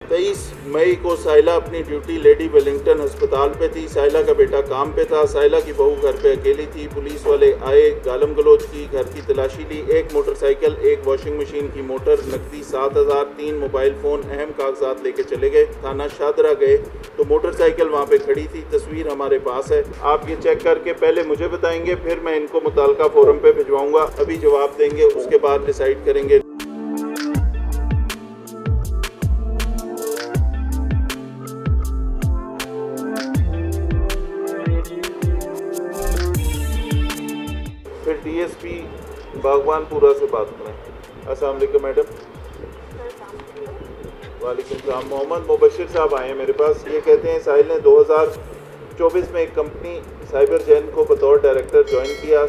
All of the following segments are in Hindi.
23 मई को साइला अपनी ड्यूटी लेडी वेलिंगटन अस्पताल पे थी। साइला का बेटा काम पे था। साइला की बहू घर पे अकेली थी। पुलिस वाले आए, गालम गलोच की, घर की तलाशी ली। एक मोटरसाइकिल, एक वॉशिंग मशीन की मोटर, नकदी 7,000, 3 मोबाइल फ़ोन, अहम कागजात लेके चले गए। थाना शादरा गए तो मोटरसाइकिल वहाँ पे खड़ी थी। तस्वीर हमारे पास है, आप ये चेक करके पहले मुझे बताएंगे, फिर मैं इनको मुताल्लिका फोरम पे भिजवाऊँगा। अभी जवाब देंगे, उसके बाद डिसाइड करेंगे। फिर डीएसपी बागवानपुरा से बात करें। अस्सलाम वालेकुम मैडम। वालेकुम सलाम। मोहम्मद मुबशिर साहब आए हैं मेरे पास। ये कहते हैं साहिल ने 2024 में एक कंपनी साइबर जैन को बतौर डायरेक्टर ज्वाइन किया,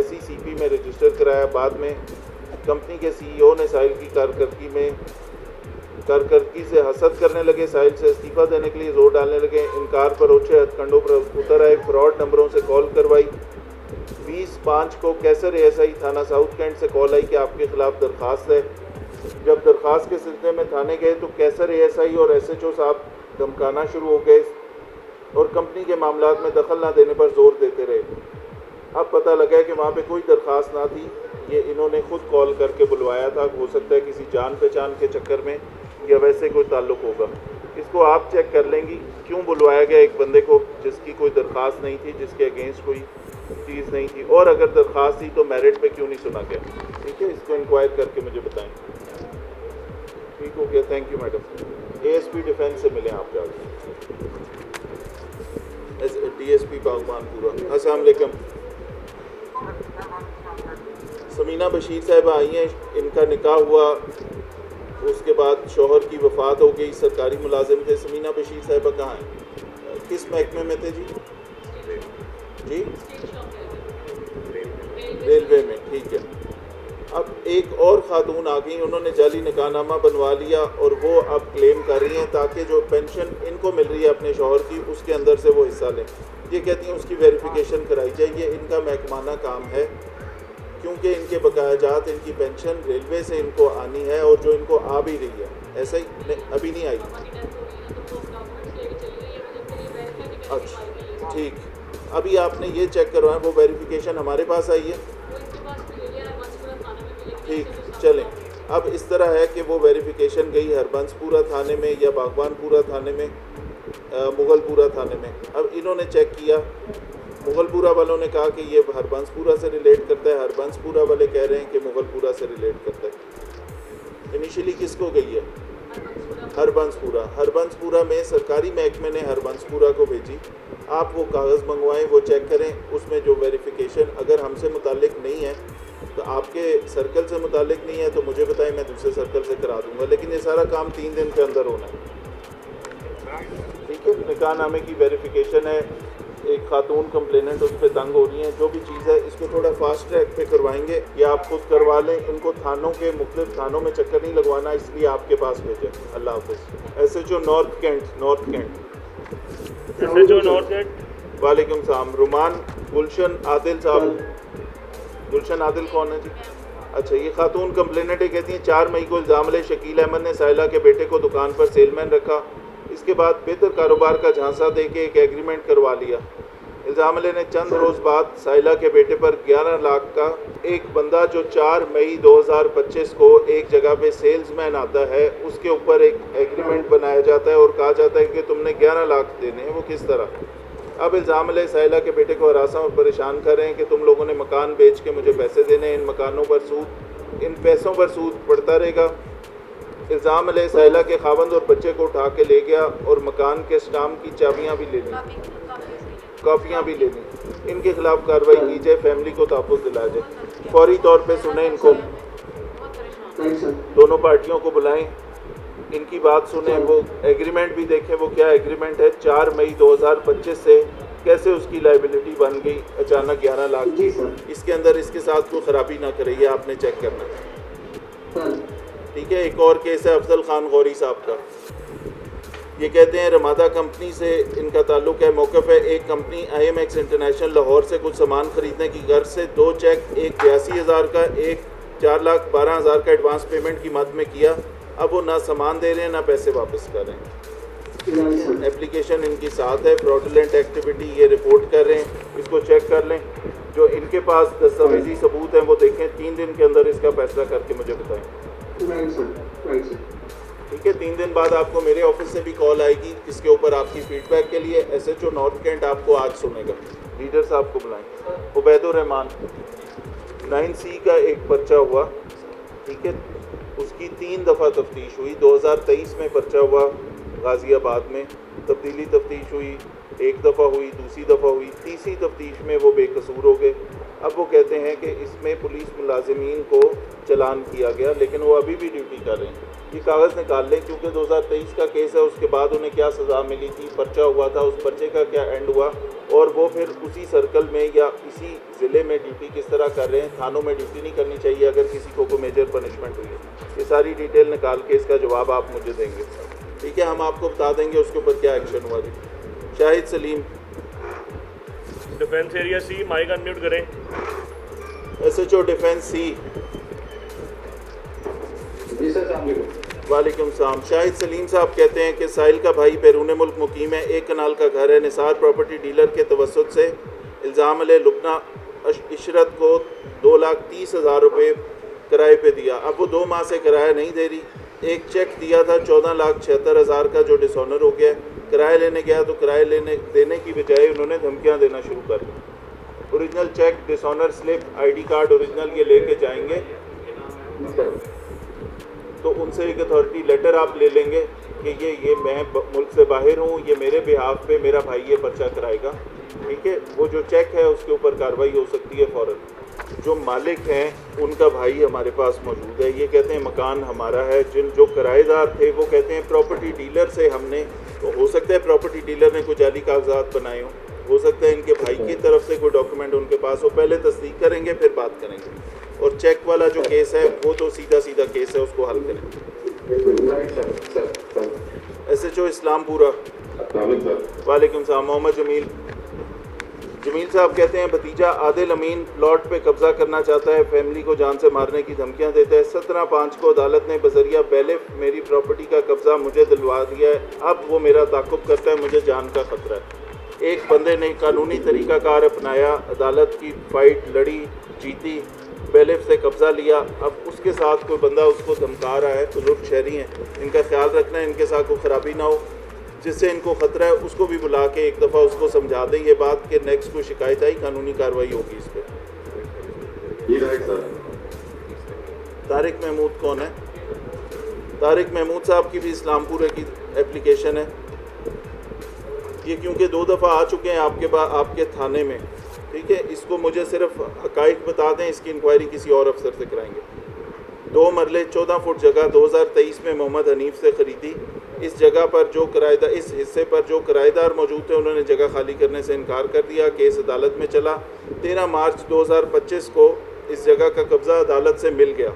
SECP में रजिस्टर कराया। बाद में कंपनी के CEO ने साहिल की कारकर्दगी से हसद करने लगे। साहिल से इस्तीफ़ा देने के लिए जोर डालने लगे। इनकार पर ओछे हथकंडों पर उतर आए। फ्रॉड नंबरों से कॉल करवाई। 20/5 को कैसर ASI थाना साउथ कैंट से कॉल आई कि आपके खिलाफ दरख्वास्त है। जब दरख्वास्त के सिलसिले में थाने गए तो कैसर ASI और SHO साहब धमकाना शुरू हो गए और कंपनी के मामलात में दखल ना देने पर जोर देते रहे। अब पता लगा कि वहाँ पे कोई दरख्वास्त ना थी, ये इन्होंने खुद कॉल करके बुलवाया था। हो सकता है किसी जान पहचान के चक्कर में या वैसे कोई ताल्लुक़ होगा। इसको आप चेक कर लेंगी, क्यों बुलवाया गया एक बंदे को जिसकी कोई दरख्वास्त नहीं थी, जिसके अगेंस्ट कोई चीज़ नहीं थी, और अगर दरख्वास्त थी तो मेरिट पे क्यों नहीं सुना गया। ठीक है, इसको इंक्वायर करके मुझे बताएं। ठीक हो गया, thank you madam. ASP defence से मिले आप जाके। DSP बागवानपुरा। अस्सलाम वालेकुम। समीना बशीर साहब आई हैं, इनका निकाह हुआ, उसके बाद शौहर की वफ़ात हो गई। सरकारी मुलाजिम थे। समीना बशीर साहबा कहाँ हैं, किस महकमे में थे जी? जी रेलवे में। ठीक है। अब एक और ख़ातून आ गई, उन्होंने जाली निकाहनामा बनवा लिया और वो अब क्लेम कर रही हैं ताकि जो पेंशन इनको मिल रही है अपने शौहर की, उसके अंदर से वो हिस्सा लें। ये कहती हैं उसकी वेरिफिकेशन कराई जाए। ये इनका महकमाना काम है, क्योंकि इनके बकायाजात, इनकी पेंशन रेलवे से इनको आनी है और जो इनको आ भी रही है। ऐसा ही अभी नहीं आई? अच्छा, ठीक। अभी आपने ये चेक करवाएं, वो वेरिफिकेशन हमारे पास आई है। ठीक, चलें। अब इस तरह है कि वो वेरिफिकेशन गई हरबंसपुरा थाने में या बागवानपुरा थाने में, मुगलपुरा थाने में। अब इन्होंने चेक किया, मुगलपुरा वालों ने कहा कि ये हरबंसपुरा से रिलेट करता है, हरबंसपुरा वाले कह रहे हैं कि मुगलपुरा से रिलेट करता है। इनिशियली किसको गई है? हरबंसपुरा। हरबंसपुरा में सरकारी महकमे ने हरबंसपुरा को भेजी। आप वो कागज़ मंगवाएं, वो चेक करें, उसमें जो वेरिफिकेशन अगर हमसे मुताल्लिक नहीं है तो आपके सर्कल से मुताल्लिक नहीं है तो मुझे बताएं, मैं दूसरे सर्कल से करा दूंगा। लेकिन ये सारा काम 3 दिन के अंदर होना है। ठीक है, निकाहनामे की वेरिफिकेशन है, एक खातून कंप्लेनेंट उस पर तंग हो रही हैं, जो भी चीज़ है इसको थोड़ा फास्ट ट्रैक पे करवाएंगे या आप खुद करवा लें। इनको थानों के मुख्तलिफ थानों में चक्कर नहीं लगवाना, इसलिए आपके पास भेजें। अल्लाह हाफ़िज़। SHO north cantt. SHO north cantt. वालेकुम सलाम। रुमान गुलशन आदिल साहब। गुलशन आदिल कौन है जी? अच्छा, ये खातून कंप्लेनेंट है, कहती हैं 4 मई को इल्ज़ाम ले शकील अहमद ने साहिला के बेटे को दुकान पर सेलमैन रखा। इसके बाद बेहतर कारोबार का झांसा दे के एक एग्रीमेंट करवा लिया। इल्ज़ाम ने चंद रोज़ बाद साहिला के बेटे पर 11 लाख का एक बंदा जो 4 मई 2025 को एक जगह पे सेल्समैन आता है, उसके ऊपर एक एग्रीमेंट बनाया जाता है और कहा जाता है कि तुमने 11 लाख देने हैं। वो किस तरह? अब इल्ज़ाम साहिला के बेटे को हरासा और परेशान कर रहे हैं कि तुम लोगों ने मकान बेच के मुझे पैसे देने, इन मकानों पर सूद, इन पैसों पर सूद पड़ता रहेगा। इल्ज़ाम साहिला के खावंद और बच्चे को उठा के ले गया और मकान के स्टाम्प की चाबियाँ भी ले ली, कॉपियाँ भी ले ली। इनके खिलाफ कार्रवाई की जाए, फैमिली को तहफ़्फ़ुज़ दिलाया जाए। फौरी तौर पे सुने इनको, दोनों पार्टियों को बुलाएं, इनकी बात सुने, वो एग्रीमेंट भी देखें वो क्या एग्रीमेंट है। 4 मई 2025 से कैसे उसकी लाइबिलिटी बन गई अचानक 11 लाख की। इसके अंदर इसके साथ कोई ख़राबी ना करे, ये आपने चेक करना। ठीक है। एक और केस है अफजल खान गौरी साहब का। ये कहते हैं रमादा कंपनी से इनका ताल्लुक़ है। मौक़िफ़ है, एक कंपनी IMX इंटरनेशनल लाहौर से कुछ सामान ख़रीदने की गर्ज से 2 चेक, एक 82,000 का, एक 4,12,000 का एडवांस पेमेंट की मद में किया। अब वो ना सामान दे रहे हैं ना पैसे वापस कर रहे हैं। एप्लीकेशन इनकी साथ है, फ्रॉडुलेंट एक्टिविटी ये रिपोर्ट कर रहे हैं, इसको चेक कर लें। जो इनके पास दस्तावेजी सबूत हैं वो देखें, 3 दिन के अंदर इसका फैसला करके मुझे बताएं। ठीक है, 3 दिन बाद आपको मेरे ऑफिस से भी कॉल आएगी इसके ऊपर आपकी फीडबैक के लिए। SHO नॉर्थ कैंट आपको आज सुनेगा। लीडर साहब को बुलाएं। उबैदुर रहमान 9C का एक पर्चा हुआ, ठीक है, उसकी 3 दफ़ा तफ्तीश हुई। 2023 में पर्चा हुआ गाज़ियाबाद में, तब्दीली तफ्तीश हुई, 1 दफ़ा हुई, दूसरी दफ़ा हुई, तीसरी तफ्तीश में वो बेकसूर हो गए। अब वो कहते हैं कि इसमें पुलिस मुलाजिमीन को चलान किया गया, लेकिन वो अभी भी ड्यूटी कर रहे हैं। ये कागज़ निकाल लें, क्योंकि 2023 का केस है, उसके बाद उन्हें क्या सज़ा मिली थी, पर्चा हुआ था, उस पर्चे का क्या एंड हुआ, और वो फिर उसी सर्कल में या इसी ज़िले में ड्यूटी किस तरह कर रहे हैं। थानों में ड्यूटी नहीं करनी चाहिए अगर किसी को मेजर पनिशमेंट हुई है। ये सारी डिटेल निकाल के इसका जवाब आप मुझे देंगे, ठीक है। हम आपको बता देंगे उसके ऊपर क्या एक्शन हुआ। जी शाहिद सलीम डिफेंस एरिया सी, माइक अनम्यूट करें। SHO डिफेंस सी। जी सर, वालेकुम सलाम। शाहिद सलीम साहब कहते हैं कि साहिल का भाई बैरून मुल्क मुकीम है, 1 कनाल का घर है, निसार प्रॉपर्टी डीलर के तवस्सुत से इल्ज़ाम है लुबना इशरत को 2,30,000 रुपये किराए पे दिया। अब वो 2 माह से किराया नहीं दे रही। एक चेक दिया था 14,76,000 का जो डिसऑनर हो गया। किराया लेने गया तो किराया देने की बजाय उन्होंने धमकियां देना शुरू कर दी। Original check, dishonour slip, ID card original ये लेके जाएंगे तो उनसे एक अथॉरिटी लेटर आप ले लेंगे कि ये मैं मुल्क से बाहर हूँ, ये मेरे बिहाफ पे मेरा भाई ये पर्चा कराएगा, ठीक है। वो जो चेक है उसके ऊपर कार्रवाई हो सकती है फ़ौरन। जो मालिक हैं उनका भाई हमारे पास मौजूद है, ये कहते हैं मकान हमारा है। जो किराएदार थे वो कहते हैं प्रॉपर्टी डीलर से हमने, तो हो सकता है प्रॉपर्टी डीलर ने कोई जाली कागजात बनाए हो सकता है इनके भाई की तरफ से कोई डॉक्यूमेंट उनके पास हो। पहले तस्दीक करेंगे फिर बात करेंगे। और चेक वाला जो केस है वो तो सीधा केस है, उसको हल करेंगे। SHO इस्लामपुरा। वालेकुम सलाम। मोहम्मद जमील साहब कहते हैं भतीजा आदिल अमीन प्लॉट पे कब्जा करना चाहता है, फैमिली को जान से मारने की धमकियां देता है। 17/5 को अदालत ने बजरिया बैलिफ मेरी प्रॉपर्टी का कब्जा मुझे दिलवा दिया है। अब वो मेरा ताक़ुब करता है, मुझे जान का खतरा है। एक बंदे ने कानूनी तरीक़ाकार अपनाया, अदालत की फ़ाइट लड़ी, जीती, बैलिफ से कब्ज़ा लिया। अब उसके साथ कोई बंदा उसको धमका रहा है, बुजुर्ग शहरी हैं, इनका ख्याल रखना है, इनके साथ कोई ख़राबी ना हो। जिससे इनको ख़तरा है उसको भी बुला के एक दफ़ा उसको समझा दें ये बात कि नेक्स्ट कोई शिकायत आई कानूनी कार्रवाई होगी इस पर। तारिक महमूद कौन है? तारिक महमूद साहब की भी इस्लामपुरे की एप्लीकेशन है। ये क्योंकि 2 दफ़ा आ चुके हैं आपके थाने में, ठीक है। इसको मुझे सिर्फ हक़ाइक़ बता दें, इसकी इंक्वायरी किसी और अफसर से कराएंगे। 2 मरले 14 फुट जगह 2023 में मोहम्मद हनीफ से ख़रीदी। इस जगह पर जो किराएदार, इस हिस्से पर जो किराएदार मौजूद थे उन्होंने जगह खाली करने से इनकार कर दिया। केस अदालत में चला। 13 मार्च 2025 को इस जगह का कब्ज़ा अदालत से मिल गया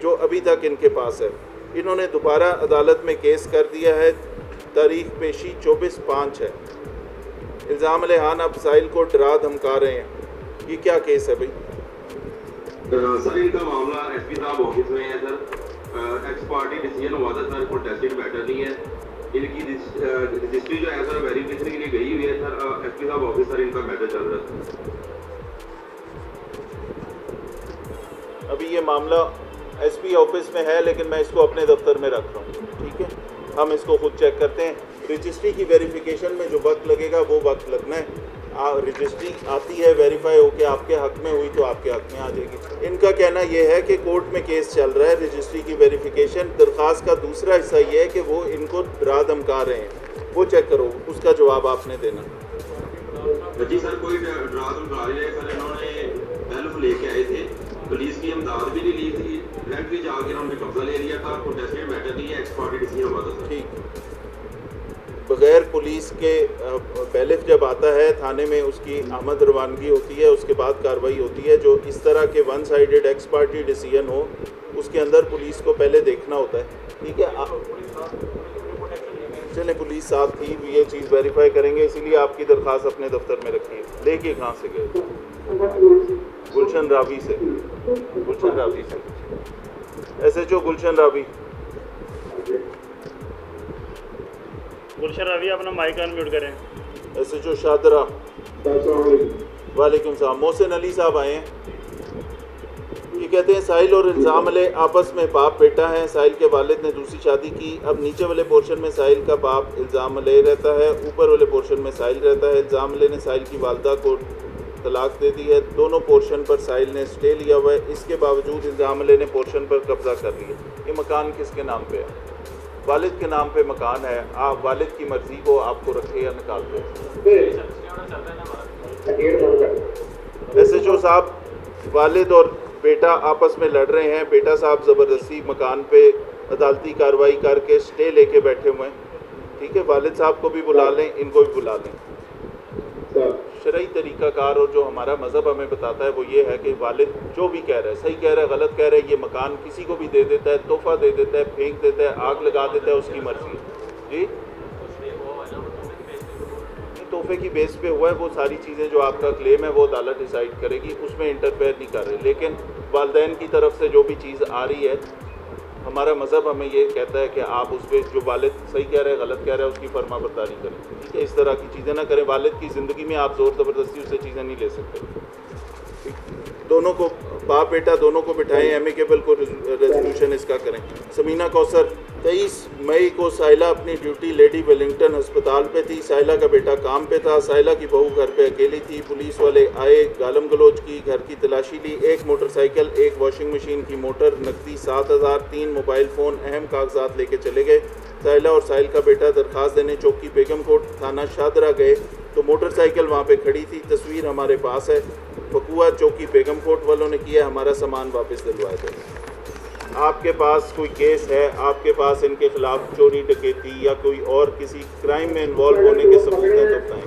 जो अभी तक इनके पास है। इन्होंने दोबारा अदालत में केस कर दिया है। तारीख पेशी 24/5 है। इल्ज़ाम लहान अब साहिल को डरा धमका रहे हैं। ये क्या केस है भाई? सर इनका मामला SP साहब ऑफिस में है सर। एक्स पार्टी डिसीजन हुआ था सर, कोंटेस्टेड मैटर नहीं है। इनकी रजिस्ट्री जो है सर वेरिफिकेशन के लिए गई हुई है सर। SP साहब ऑफिस सर इनका मैटर चल रहा है। अभी ये मामला SP ऑफिस में है लेकिन मैं इसको अपने दफ्तर में रख रहा हूँ, ठीक है। हम इसको खुद चेक करते हैं। रजिस्ट्री की वेरिफिकेशन में जो वक्त लगेगा वो वक्त लगना है। रजिस्ट्री आती है, वेरीफाई होके आपके हक़ में हुई तो आपके हक़ में आ जाएगी। इनका कहना यह है कि कोर्ट में केस चल रहा है, रजिस्ट्री की वेरिफिकेशन। दरख्वास्त का दूसरा हिस्सा ये है कि वो इनको डरा धमका रहे हैं, वो चेक करो, उसका जवाब आपने देना। जी सर, कोई डरा धमका रही है सर। इन्होंने हेल्प लेके आए थे, पुलिस की इमदाद भी नहीं ली थी, डायरेक्टली जाके इन्होंने कब्जा ले लिया था। कोंटेस्टेड मैटर नहीं है, एक्स पार्टी डिसीजन हुआ था सर। ठीक, बग़ैर पुलिस के बैलिफ जब आता है थाने में उसकी आमद रवानगी होती है, उसके बाद कार्रवाई होती है। जो इस तरह के 1 साइडेड एक्स पार्टी डिसीजन हो उसके अंदर पुलिस को पहले देखना होता है, ठीक है। चले पुलिस साथ थी, ये चीज़ वेरीफाई करेंगे, इसीलिए आपकी दरख्वास्त अपने दफ्तर में रखी है। लेके कहाँ से गए? गुलशन रावी से। SHO गुलशन रावी। गुलशन रवि अपना माइक अनम्यूट करें। SHO शादरा। वालेकुम सलाम। मोहसिन अली साहब आए हैं। ये कहते हैं साहिल और इल्ज़ाम अली आपस में बाप बेटा हैं। साहिल के वालिद ने दूसरी शादी की। अब नीचे वाले पोर्शन में साहिल का बाप इल्ज़ाम अली रहता है, ऊपर वाले पोर्शन में साहिल रहता है। इल्ज़ाम अली ने साहिल की वालदा को तलाक दे दी है। दोनों पोर्शन पर साहिल ने स्टे लिया हुआ है। इसके बावजूद इल्ज़ाम अली ने पोर्शन पर कब्ज़ा कर लिया। ये मकान किसके नाम पे है? वालिद के नाम पे मकान है। आप वालिद की मर्ज़ी को आपको रखे या निकाल दें। SHO साहब, वालिद और बेटा आपस में लड़ रहे हैं। बेटा साहब ज़बरदस्ती मकान पे अदालती कार्रवाई करके स्टे लेके बैठे हुए हैं। ठीक है, वालिद साहब को भी बुला लें, इनको भी बुला लें। शरई तरीक़ाकार और जो हमारा मज़हब हमें बताता है वो ये है कि वालिद जो भी कह रहा है, सही कह रहा है, गलत कह रहा है, ये मकान किसी को भी दे देता है, तोहफ़ा दे देता है, फेंक देता है, आग लगा देता है, उसकी मर्ज़ी। जी, तोहफे की बेस पे हुआ है। वो सारी चीज़ें जो आपका क्लेम है वो अदालत डिसाइड करेगी, उसमें इंटरफेयर नहीं कर रहे। लेकिन वालिदैन की तरफ से जो भी चीज़ आ रही है, हमारा मज़हब हमें ये कहता है कि आप उस पर जो वालिद सही कह रहे हैं, गलत कह रहे हैं, उसकी फर्मा बरदारी करें। ठीक है, इस तरह की चीज़ें ना करें। वालिद की ज़िंदगी में आप ज़ोर ज़बरदस्ती उससे चीज़ें नहीं ले सकते। दोनों को, बाप बेटा दोनों को बिठाएं, एमिकेबल को रेजोल्यूशन इसका करें। समीना कौसर, 23 मई को साहिला अपनी ड्यूटी लेडी वेलिंगटन अस्पताल पे थी। साहिला का बेटा काम पे था। साहिला की बहू घर पे अकेली थी। पुलिस वाले आए, गालम गलोच की, घर की तलाशी ली। एक मोटरसाइकिल, एक वॉशिंग मशीन की मोटर, नकदी 7,000, 3 मोबाइल फ़ोन, अहम कागजात लेके चले गए। साहिला और साहिल का बेटा दरख्वास्त देने चौकी बेगम कोट थाना शादरा गए तो मोटरसाइकिल वहाँ पे खड़ी थी। तस्वीर हमारे पास है। बकुआ चौकी बेगम कोट वालों ने किया, हमारा सामान वापस दिलवाए थे। आपके पास कोई केस है, आपके पास इनके खिलाफ चोरी डकैती या कोई और किसी क्राइम में इन्वॉल्व होने के सबूत हैं तो बताएं।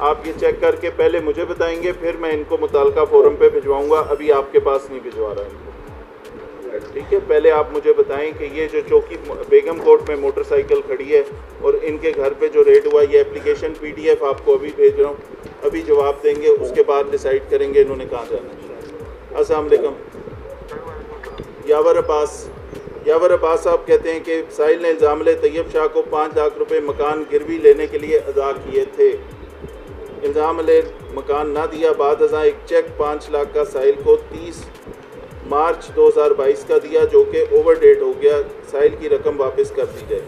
आप ये चेक करके पहले मुझे बताएंगे, फिर मैं इनको मुताल्लिका फोरम पे भिजवाऊंगा। अभी आपके पास नहीं भिजवा रहा इनको। ठीक है, पहले आप मुझे बताएं कि ये जो चौकी बेगम कोर्ट में मोटरसाइकिल खड़ी है और इनके घर पे जो रेड हुआ, ये एप्लीकेशन PDF आपको अभी भेज रहा हूँ। अभी जवाब देंगे, उसके बाद डिसाइड करेंगे इन्होंने कहाँ जाना है। अस्सलाम वालेकुम। यावर अब्बास साहब कहते हैं कि साहिल ने इल्ज़ाम तैयब शाह को 5 लाख रुपए मकान गिरवी लेने के लिए अदा किए थे। इल्ज़ाम मकान ना दिया, बाद अज़ां एक चेक 5 लाख का साहिल को 30 मार्च 2022 का दिया, जो कि ओवर डेट हो गया। साहिल की रकम वापस कर दी जाए।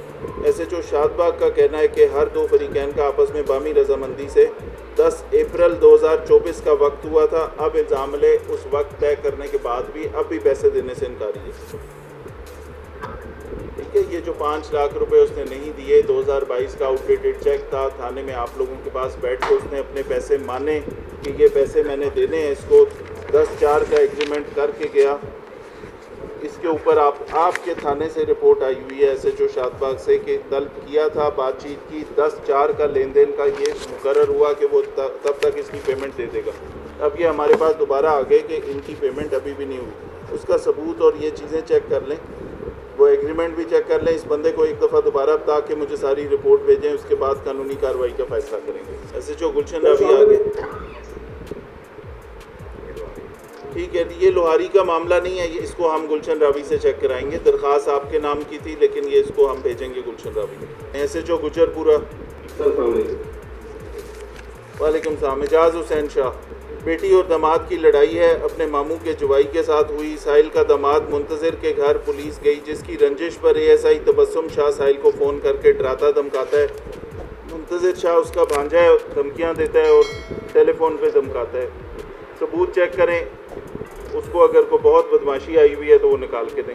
SHO शादबाग का कहना है कि हर दो फरीकैन का आपस में बामी रजामंदी से 10 अप्रैल 2024 का वक्त हुआ था। अब इल्ज़ाम उस वक्त तय करने के बाद भी अब भी पैसे देने से इनकारी है। ठीक है, ये जो 5 लाख रुपए उसने नहीं दिए, 2022 का आउटडेटेड चेक था। थाने में आप लोगों के पास बैठ के उसने अपने पैसे माने कि ये पैसे मैंने देने हैं, इसको 10/4 का एग्रीमेंट करके गया। इसके ऊपर आपके थाने से रिपोर्ट आई हुई है SHO शादबाग से कि तलब किया था, बातचीत की, 10/4 का लेन देन का ये मुकर्रर हुआ कि वो तब तक इसकी पेमेंट दे देगा। अब ये हमारे पास दोबारा आ गए कि इनकी पेमेंट अभी भी नहीं हुई। उसका सबूत और ये चीज़ें चेक कर लें, वो एग्रीमेंट भी चेक कर लें। इस बंदे को एक दफ़ा दोबारा बता के मुझे सारी रिपोर्ट भेजें, उसके बाद कानूनी कार्रवाई का फैसला करेंगे। SHO गुलशन रवि आ गए। ठीक है, ये लोहारी का मामला नहीं है, ये इसको हम गुलशन रावी से चेक कराएंगे। दरख्वास्त आपके नाम की थी, लेकिन ये इसको हम भेजेंगे गुलशन रावी। SHO गुजरपुरा। वालेकुम सलाम। एजाज़ हुसैन शाह, बेटी और दामाद की लड़ाई है, अपने मामू के जवाई के साथ हुई। साहिल का दामाद मुंतज़िर के घर पुलिस गई, जिसकी रंजिश पर ASI तबस्सुम शाह साहिल को फ़ोन करके डराता धमकाता है। मुंतज़िर शाह उसका भांजा है, धमकियाँ देता है और टेलीफोन पे धमकाता है। सबूत चेक करें, उसको अगर कोई बहुत बदमाशी आई हुई है तो वो निकाल के दें।